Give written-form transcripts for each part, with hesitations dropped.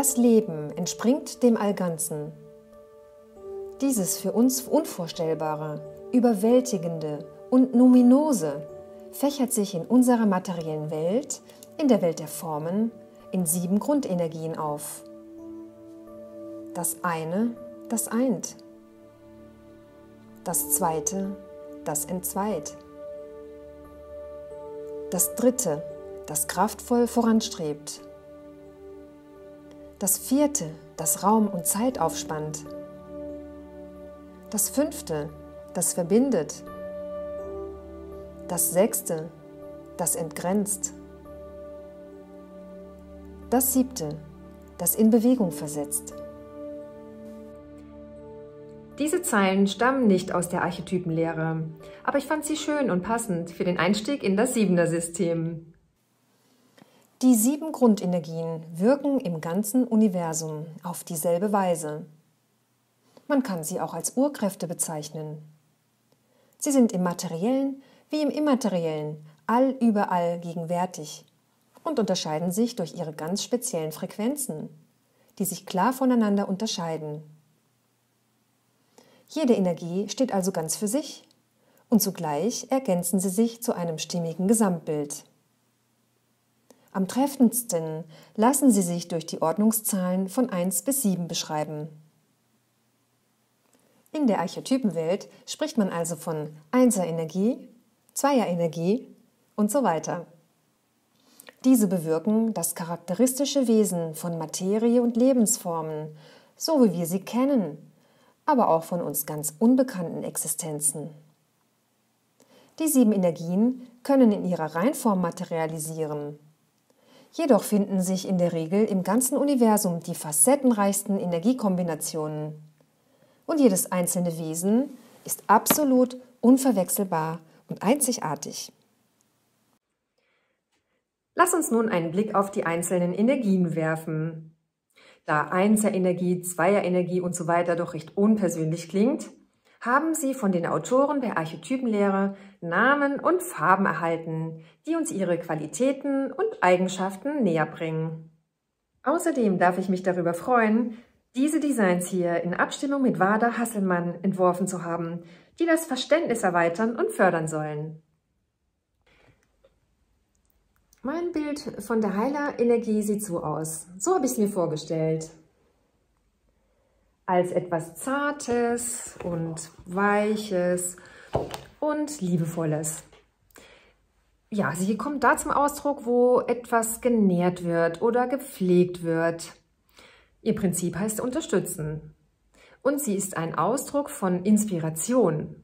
Das Leben entspringt dem Allganzen. Dieses für uns Unvorstellbare, Überwältigende und Numinose fächert sich in unserer materiellen Welt, in der Welt der Formen, in 7 Grundenergien auf. Das eine, das eint. Das zweite, das entzweit. Das dritte, das kraftvoll voranstrebt. Das vierte, das Raum und Zeit aufspannt. Das fünfte, das verbindet. Das sechste, das entgrenzt. Das siebte, das in Bewegung versetzt. Diese Zeilen stammen nicht aus der Archetypenlehre, aber ich fand sie schön und passend für den Einstieg in das 7er-System. Die 7 Grundenergien wirken im ganzen Universum auf dieselbe Weise. Man kann sie auch als Urkräfte bezeichnen. Sie sind im Materiellen wie im Immateriellen allüberall gegenwärtig und unterscheiden sich durch ihre ganz speziellen Frequenzen, die sich klar voneinander unterscheiden. Jede Energie steht also ganz für sich und zugleich ergänzen sie sich zu einem stimmigen Gesamtbild. Am treffendsten lassen sie sich durch die Ordnungszahlen von 1 bis 7 beschreiben. In der Archetypenwelt spricht man also von 1er-Energie, 2er-Energie und so weiter. Diese bewirken das charakteristische Wesen von Materie und Lebensformen, so wie wir sie kennen, aber auch von uns ganz unbekannten Existenzen. Die 7 Energien können in ihrer Reinform materialisieren. Jedoch finden sich in der Regel im ganzen Universum die facettenreichsten Energiekombinationen. Und jedes einzelne Wesen ist absolut unverwechselbar und einzigartig. Lass uns nun einen Blick auf die einzelnen Energien werfen. Da 1er-Energie, 2er-Energie und so weiter doch recht unpersönlich klingt, haben sie von den Autoren der Archetypenlehre Namen und Farben erhalten, die uns ihre Qualitäten und Eigenschaften näher bringen. Außerdem darf ich mich darüber freuen, diese Designs hier in Abstimmung mit Wada Hasselmann entworfen zu haben, die das Verständnis erweitern und fördern sollen. Mein Bild von der Heilerenergie sieht so aus. So habe ich es mir vorgestellt. Als etwas Zartes und Weiches und Liebevolles. Ja, sie kommt da zum Ausdruck, wo etwas genährt wird oder gepflegt wird. Ihr Prinzip heißt unterstützen. Und sie ist ein Ausdruck von Inspiration.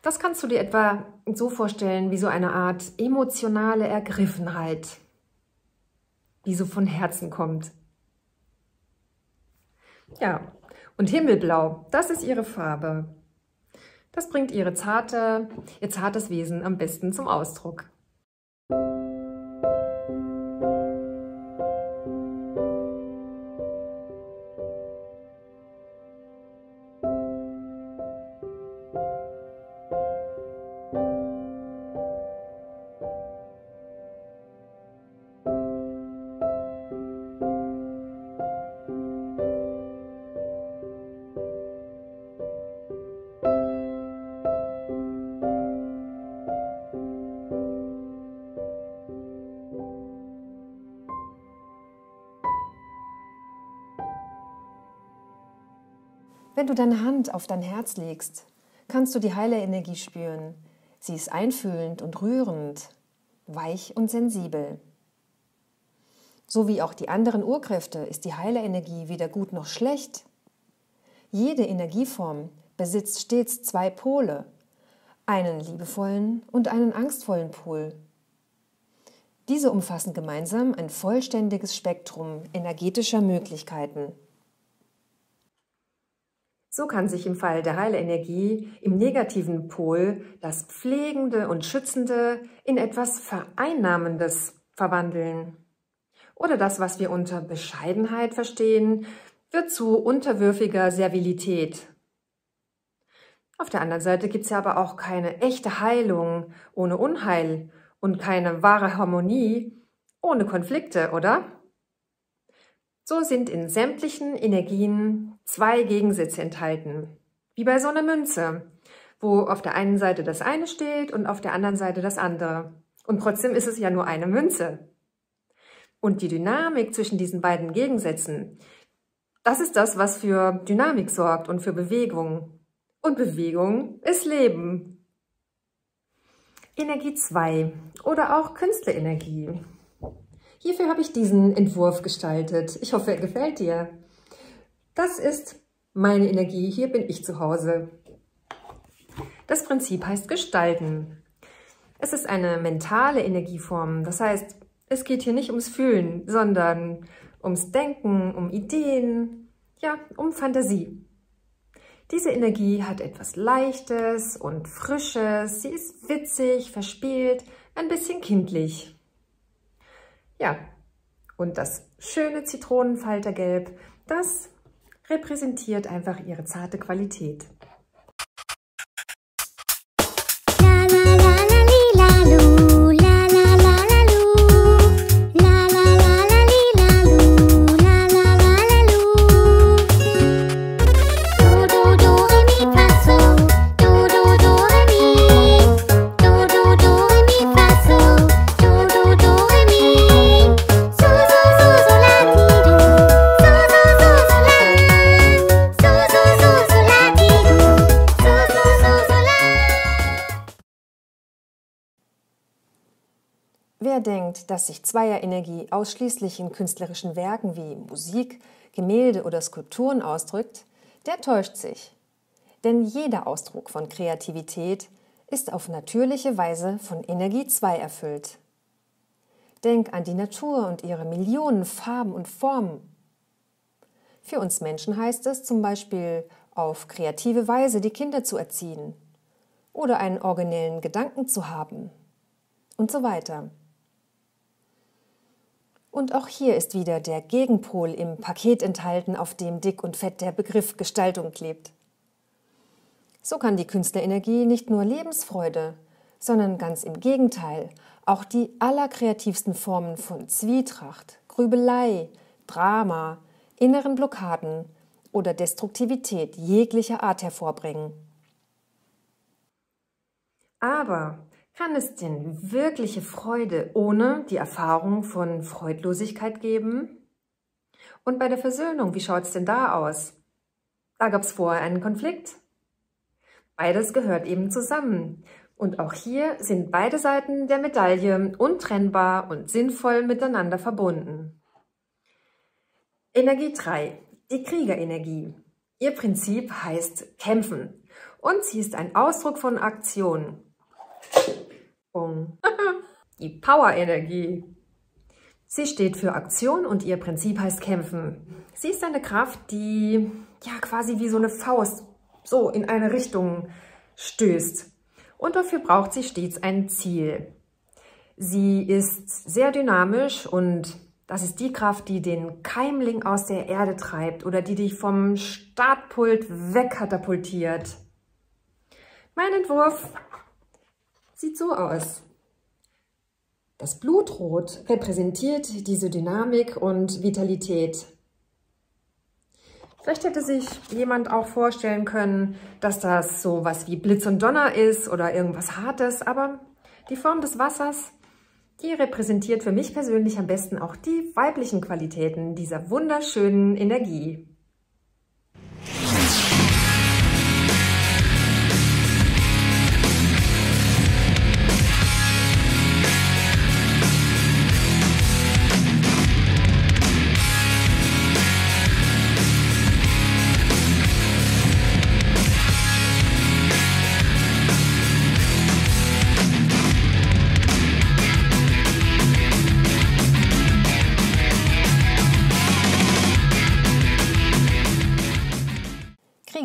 Das kannst du dir etwa so vorstellen wie so eine Art emotionale Ergriffenheit, die so von Herzen kommt. Ja, und Himmelblau, das ist ihre Farbe. Das bringt ihr zartes Wesen am besten zum Ausdruck. Wenn du deine Hand auf dein Herz legst, kannst du die Heilerenergie spüren. Sie ist einfühlend und rührend, weich und sensibel. So wie auch die anderen Urkräfte ist die Heilerenergie weder gut noch schlecht. Jede Energieform besitzt stets 2 Pole, einen liebevollen und einen angstvollen Pol. Diese umfassen gemeinsam ein vollständiges Spektrum energetischer Möglichkeiten. So kann sich im Fall der Heilenergie im negativen Pol das Pflegende und Schützende in etwas Vereinnahmendes verwandeln. Oder das, was wir unter Bescheidenheit verstehen, wird zu unterwürfiger Servilität. Auf der anderen Seite gibt es ja aber auch keine echte Heilung ohne Unheil und keine wahre Harmonie ohne Konflikte, oder? So sind in sämtlichen Energien zwei Gegensätze enthalten, wie bei so einer Münze, wo auf der einen Seite das eine steht und auf der anderen Seite das andere. Und trotzdem ist es ja nur eine Münze. Und die Dynamik zwischen diesen beiden Gegensätzen, das ist das, was für Dynamik sorgt und für Bewegung. Und Bewegung ist Leben. Energie 2 oder auch Künstlerenergie. Hierfür habe ich diesen Entwurf gestaltet. Ich hoffe, er gefällt dir. Das ist meine Energie, hier bin ich zu Hause. Das Prinzip heißt Gestalten. Es ist eine mentale Energieform, das heißt, es geht hier nicht ums Fühlen, sondern ums Denken, um Ideen, ja, um Fantasie. Diese Energie hat etwas Leichtes und Frisches, sie ist witzig, verspielt, ein bisschen kindlich. Ja, und das schöne Zitronenfaltergelb, das repräsentiert einfach ihre zarte Qualität. Wer denkt, dass sich Zweierenergie ausschließlich in künstlerischen Werken wie Musik, Gemälde oder Skulpturen ausdrückt, der täuscht sich. Denn jeder Ausdruck von Kreativität ist auf natürliche Weise von Energie 2 erfüllt. Denk an die Natur und ihre Millionen Farben und Formen. Für uns Menschen heißt es zum Beispiel, auf kreative Weise die Kinder zu erziehen oder einen originellen Gedanken zu haben und so weiter. Und auch hier ist wieder der Gegenpol im Paket enthalten, auf dem dick und fett der Begriff Gestaltung klebt. So kann die Künstlerenergie nicht nur Lebensfreude, sondern ganz im Gegenteil auch die allerkreativsten Formen von Zwietracht, Grübelei, Drama, inneren Blockaden oder Destruktivität jeglicher Art hervorbringen. Aber kann es denn wirkliche Freude ohne die Erfahrung von Freudlosigkeit geben? Und bei der Versöhnung, wie schaut es denn da aus? Da gab es vorher einen Konflikt. Beides gehört eben zusammen. Und auch hier sind beide Seiten der Medaille untrennbar und sinnvoll miteinander verbunden. Energie 3, die Kriegerenergie. Ihr Prinzip heißt kämpfen und sie ist ein Ausdruck von Aktion. Die Power-Energie. Sie steht für Aktion und ihr Prinzip heißt kämpfen. Sie ist eine Kraft, die ja quasi wie so eine Faust so in eine Richtung stößt. Und dafür braucht sie stets ein Ziel. Sie ist sehr dynamisch und das ist die Kraft, die den Keimling aus der Erde treibt oder die dich vom Startpult wegkatapultiert. Mein Entwurf sieht so aus. Das Blutrot repräsentiert diese Dynamik und Vitalität. Vielleicht hätte sich jemand auch vorstellen können, dass das so was wie Blitz und Donner ist oder irgendwas Hartes, aber die Form des Wassers, die repräsentiert für mich persönlich am besten auch die weiblichen Qualitäten dieser wunderschönen Energie.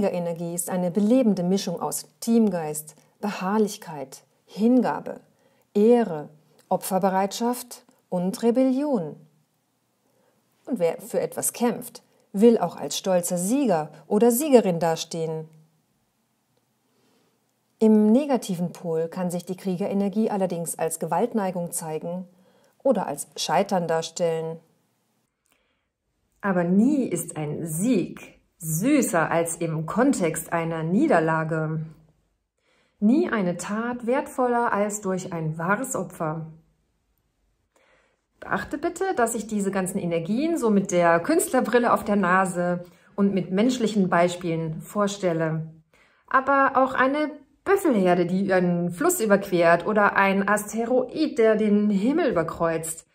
Kriegerenergie ist eine belebende Mischung aus Teamgeist, Beharrlichkeit, Hingabe, Ehre, Opferbereitschaft und Rebellion. Und wer für etwas kämpft, will auch als stolzer Sieger oder Siegerin dastehen. Im negativen Pol kann sich die Kriegerenergie allerdings als Gewaltneigung zeigen oder als Scheitern darstellen. Aber nie ist ein Sieg süßer als im Kontext einer Niederlage. Nie eine Tat wertvoller als durch ein wahres Opfer. Beachte bitte, dass ich diese ganzen Energien so mit der Künstlerbrille auf der Nase und mit menschlichen Beispielen vorstelle. Aber auch eine Büffelherde, die einen Fluss überquert, oder ein Asteroid, der den Himmel überkreuzt,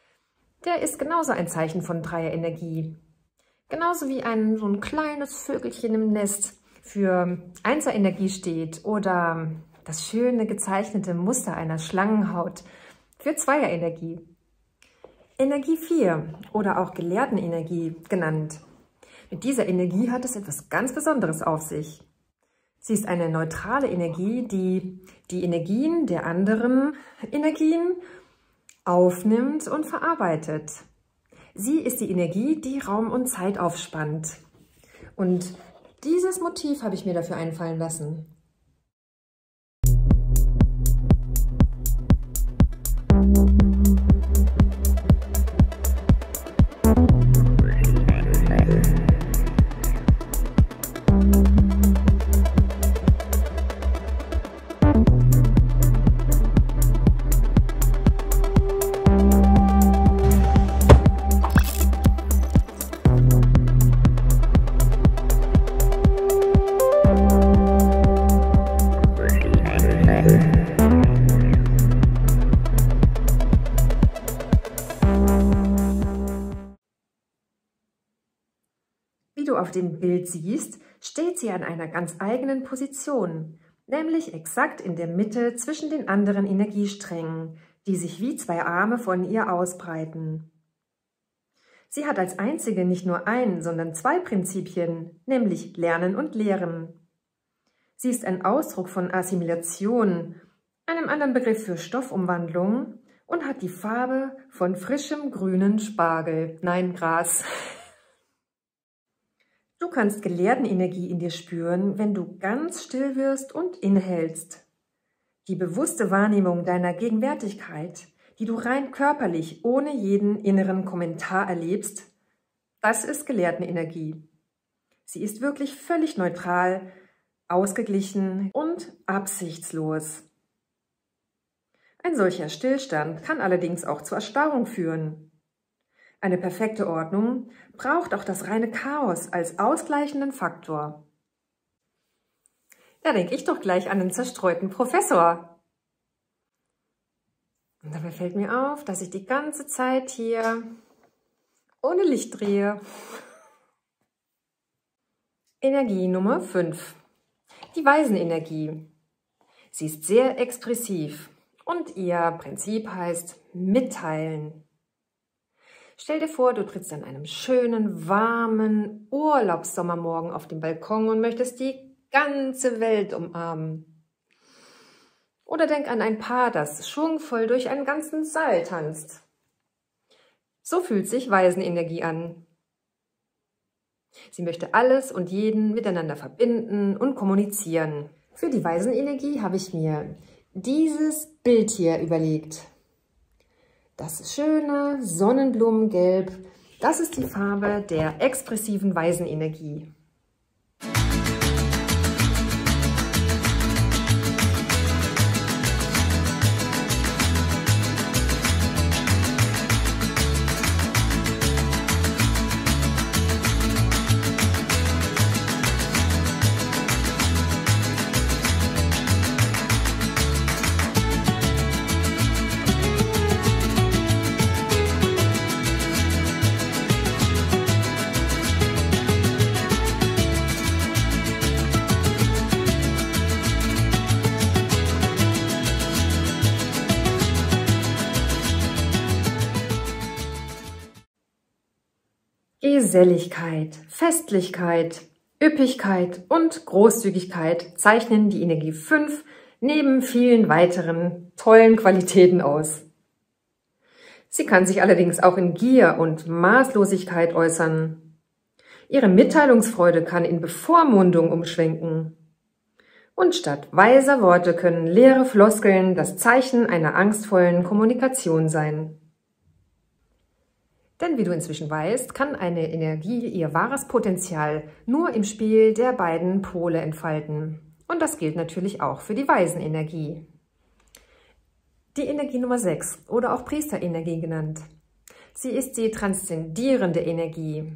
der ist genauso ein Zeichen von Dreierenergie. Genauso wie so ein kleines Vögelchen im Nest für Einserenergie steht oder das schöne gezeichnete Muster einer Schlangenhaut für Zweierenergie. Energie 4 oder auch Gelehrtenenergie genannt. Mit dieser Energie hat es etwas ganz Besonderes auf sich. Sie ist eine neutrale Energie, die die Energien der anderen Energien aufnimmt und verarbeitet. Sie ist die Energie, die Raum und Zeit aufspannt. Und dieses Motiv habe ich mir dafür einfallen lassen. Wie du auf dem Bild siehst, steht sie an einer ganz eigenen Position, nämlich exakt in der Mitte zwischen den anderen Energiesträngen, die sich wie zwei Arme von ihr ausbreiten. Sie hat als einzige nicht nur ein, sondern zwei Prinzipien, nämlich Lernen und Lehren. Sie ist ein Ausdruck von Assimilation, einem anderen Begriff für Stoffumwandlung, und hat die Farbe von frischem grünen Spargel, nein, Gras. Du kannst Gelehrtenenergie in dir spüren, wenn du ganz still wirst und innehältst. Die bewusste Wahrnehmung deiner Gegenwärtigkeit, die du rein körperlich ohne jeden inneren Kommentar erlebst, das ist Gelehrtenenergie. Sie ist wirklich völlig neutral, ausgeglichen und absichtslos. Ein solcher Stillstand kann allerdings auch zur Erstarrung führen. Eine perfekte Ordnung braucht auch das reine Chaos als ausgleichenden Faktor. Da denke ich doch gleich an einen zerstreuten Professor. Und dabei fällt mir auf, dass ich die ganze Zeit hier ohne Licht drehe. Energie Nummer 5. Die Waisenenergie. Sie ist sehr expressiv und ihr Prinzip heißt mitteilen. Stell dir vor, du trittst an einem schönen, warmen Urlaubssommermorgen auf den Balkon und möchtest die ganze Welt umarmen. Oder denk an ein Paar, das schwungvoll durch einen ganzen Saal tanzt. So fühlt sich Waisenenergie an. Sie möchte alles und jeden miteinander verbinden und kommunizieren. Für die Waisenenergie habe ich mir dieses Bild hier überlegt. Das schöne Sonnenblumengelb, das ist die Farbe der expressiven Waisenenergie. Geselligkeit, Festlichkeit, Üppigkeit und Großzügigkeit zeichnen die Energie 5 neben vielen weiteren tollen Qualitäten aus. Sie kann sich allerdings auch in Gier und Maßlosigkeit äußern. Ihre Mitteilungsfreude kann in Bevormundung umschwenken. Und statt weiser Worte können leere Floskeln das Zeichen einer angstvollen Kommunikation sein. Denn wie du inzwischen weißt, kann eine Energie ihr wahres Potenzial nur im Spiel der beiden Pole entfalten. Und das gilt natürlich auch für die Waisenenergie. Die Energie Nummer 6 oder auch Priesterenergie genannt. Sie ist die transzendierende Energie,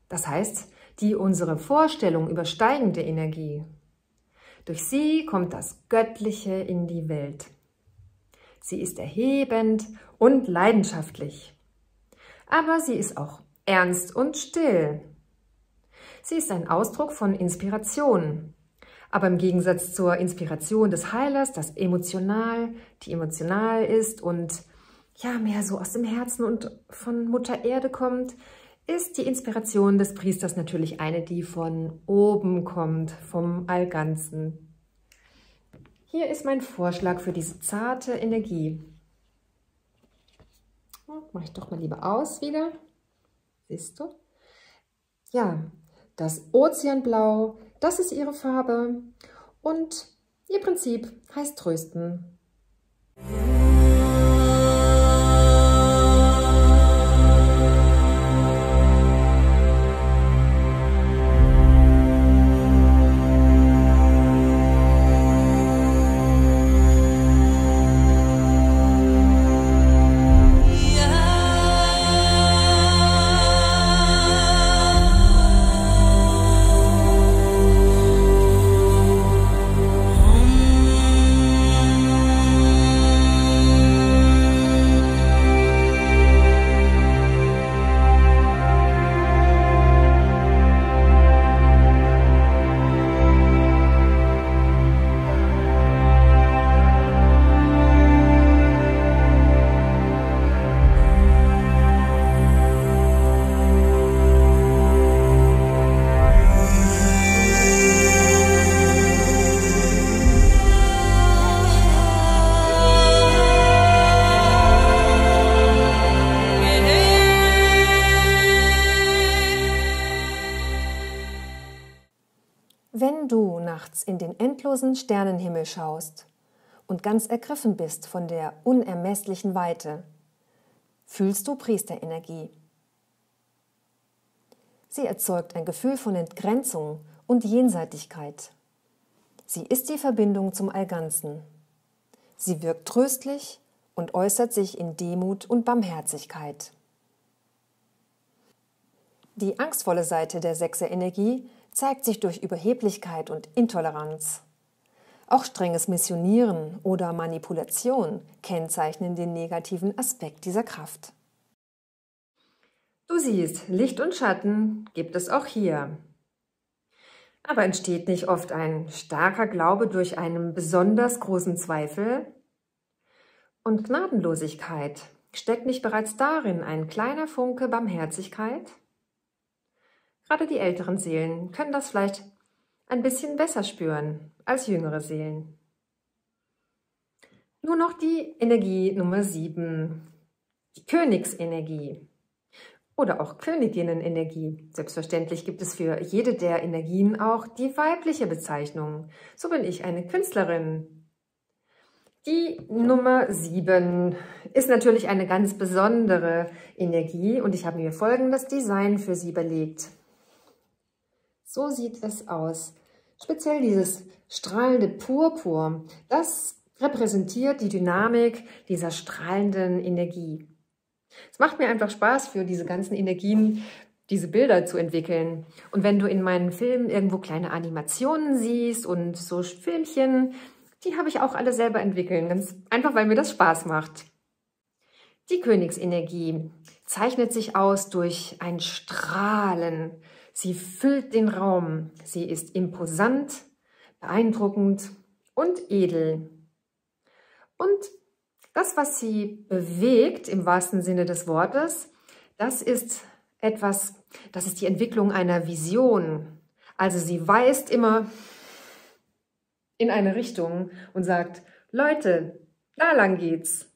das heißt die unsere Vorstellung übersteigende Energie. Durch sie kommt das Göttliche in die Welt. Sie ist erhebend und leidenschaftlich. Aber sie ist auch ernst und still. Sie ist ein Ausdruck von Inspiration. Aber im Gegensatz zur Inspiration des Heilers, die emotional ist und ja mehr so aus dem Herzen und von Mutter Erde kommt, ist die Inspiration des Priesters natürlich eine, die von oben kommt, vom Allganzen. Hier ist mein Vorschlag für diese zarte Energie. Mache ich doch mal lieber aus wieder. Siehst du? Ja, das Ozeanblau, das ist ihre Farbe und ihr Prinzip heißt trösten. Wenn du nachts in den endlosen Sternenhimmel schaust und ganz ergriffen bist von der unermesslichen Weite, fühlst du Priesterenergie. Sie erzeugt ein Gefühl von Entgrenzung und Jenseitigkeit. Sie ist die Verbindung zum Allganzen. Sie wirkt tröstlich und äußert sich in Demut und Barmherzigkeit. Die angstvolle Seite der Sechserenergie zeigt sich durch Überheblichkeit und Intoleranz. Auch strenges Missionieren oder Manipulation kennzeichnen den negativen Aspekt dieser Kraft. Du siehst, Licht und Schatten gibt es auch hier. Aber entsteht nicht oft ein starker Glaube durch einen besonders großen Zweifel? Und Gnadenlosigkeit, steckt nicht bereits darin ein kleiner Funke Barmherzigkeit? Gerade die älteren Seelen können das vielleicht ein bisschen besser spüren als jüngere Seelen. Nur noch die Energie Nummer 7, die Königsenergie oder auch Königinnenenergie. Selbstverständlich gibt es für jede der Energien auch die weibliche Bezeichnung. So bin ich eine Künstlerin. Die Nummer 7 ist natürlich eine ganz besondere Energie und ich habe mir folgendes Design für sie überlegt. So sieht es aus. Speziell dieses strahlende Purpur, das repräsentiert die Dynamik dieser strahlenden Energie. Es macht mir einfach Spaß, für diese ganzen Energien diese Bilder zu entwickeln. Und wenn du in meinen Filmen irgendwo kleine Animationen siehst und so Filmchen, die habe ich auch alle selber entwickelt, ganz einfach, weil mir das Spaß macht. Die Königsenergie zeichnet sich aus durch ein Strahlen. Sie füllt den Raum. Sie ist imposant, beeindruckend und edel. Und das, was sie bewegt, im wahrsten Sinne des Wortes, das ist die Entwicklung einer Vision. Also sie weist immer in eine Richtung und sagt, Leute, da lang geht's.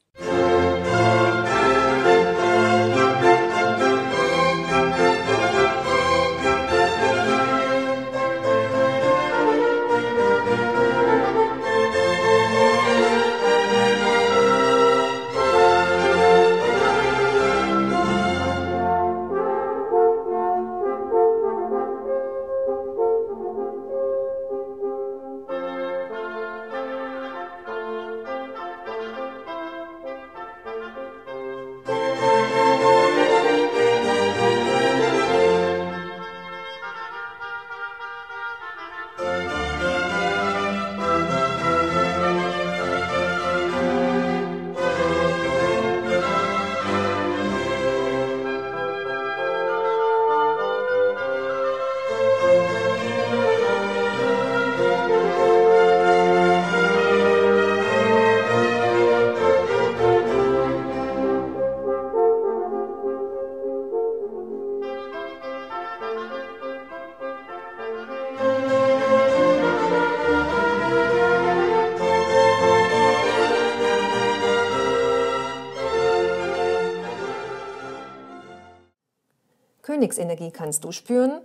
Phönixenergie kannst du spüren,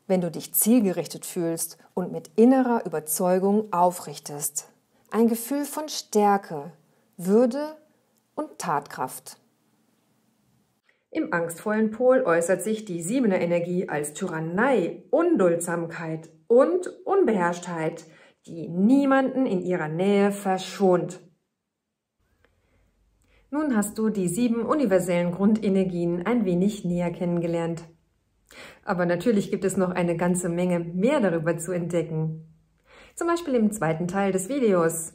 wenn du dich zielgerichtet fühlst und mit innerer Überzeugung aufrichtest. Ein Gefühl von Stärke, Würde und Tatkraft. Im angstvollen Pol äußert sich die 7er Energie als Tyrannei, Unduldsamkeit und Unbeherrschtheit, die niemanden in ihrer Nähe verschont. Nun hast du die 7 universellen Grundenergien ein wenig näher kennengelernt. Aber natürlich gibt es noch eine ganze Menge mehr darüber zu entdecken. Zum Beispiel im zweiten Teil des Videos.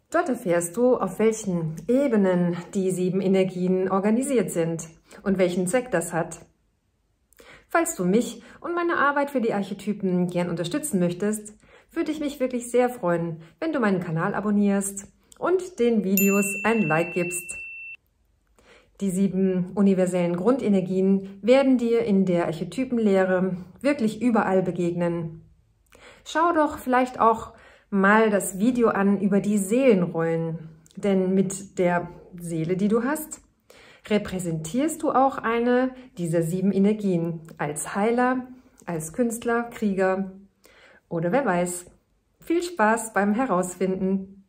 Dort erfährst du, auf welchen Ebenen die 7 Energien organisiert sind und welchen Zweck das hat. Falls du mich und meine Arbeit für die Archetypen gern unterstützen möchtest, würde ich mich wirklich sehr freuen, wenn du meinen Kanal abonnierst und den Videos ein Like gibst. Die 7 universellen Grundenergien werden dir in der Archetypenlehre wirklich überall begegnen. Schau doch vielleicht auch mal das Video an über die Seelenrollen, denn mit der Seele, die du hast, repräsentierst du auch eine dieser 7 Energien als Heiler, als Künstler, Krieger oder wer weiß. Viel Spaß beim Herausfinden!